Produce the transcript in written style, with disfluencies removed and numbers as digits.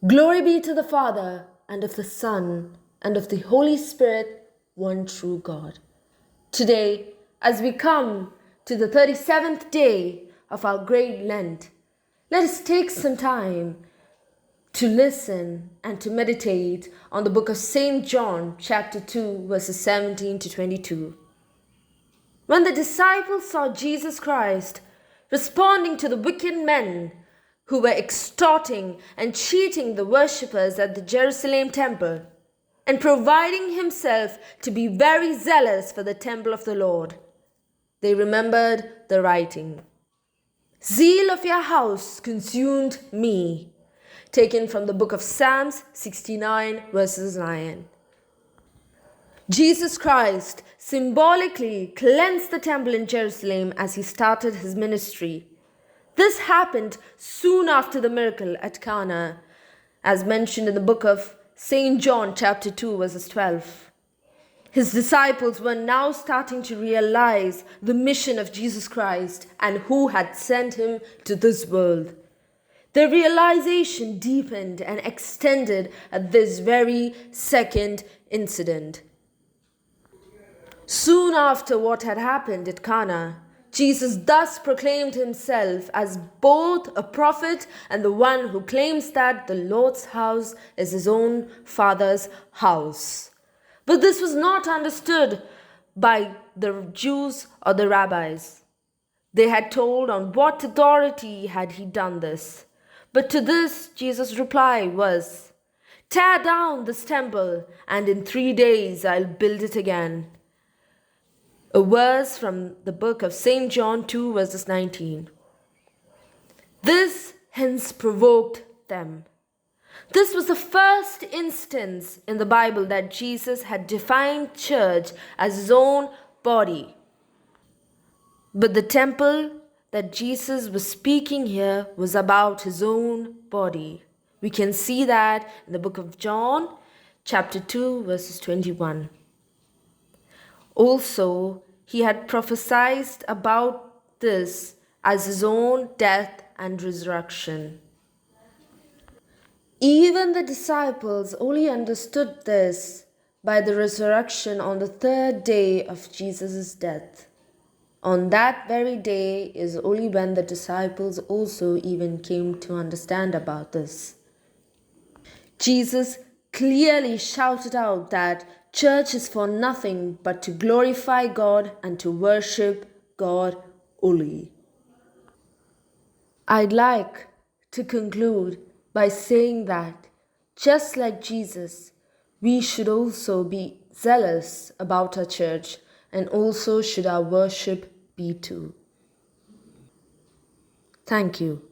Glory be to the Father, and of the Son, and of the Holy Spirit, one true God. Today, as we come to the 37th day of our great Lent, let us take some time to listen and to meditate on the book of St. John, chapter 2, verses 17 to 22. When the disciples saw Jesus Christ responding to the wicked men who were extorting and cheating the worshippers at the Jerusalem temple, and providing himself to be very zealous for the temple of the Lord, they remembered the writing, "Zeal of your house consumed me," taken from the book of Psalms 69 verses 9. Jesus Christ symbolically cleansed the temple in Jerusalem as he started his ministry. This happened soon after the miracle at Cana, as mentioned in the book of St. John chapter 2 verses 12. His disciples were now starting to realize the mission of Jesus Christ and who had sent him to this world. Their realization deepened and extended at this very second incident. Soon after what had happened at Cana, Jesus thus proclaimed himself as both a prophet and the one who claims that the Lord's house is his own Father's house. But this was not understood by the Jews or the rabbis. They had told on what authority had he done this. But to this, Jesus' reply was, "Tear down this temple, and in 3 days I'll build it again." A verse from the book of St. John 2 verses 19. This hence provoked them. This was the first instance in the Bible that Jesus had defined church as his own body. But the temple that Jesus was speaking here was about his own body. We can see that in the book of John, chapter 2, verses 21. Also, he had prophesied about this as his own death and resurrection. Even the disciples only understood this by the resurrection on the 3rd day of Jesus' death. On that very day is only when the disciples also even came to understand about this. Jesus clearly shouted out that church is for nothing but to glorify God and to worship God only. I'd like to conclude by saying that, just like Jesus, we should also be zealous about our church, and also should our worship be too. Thank you.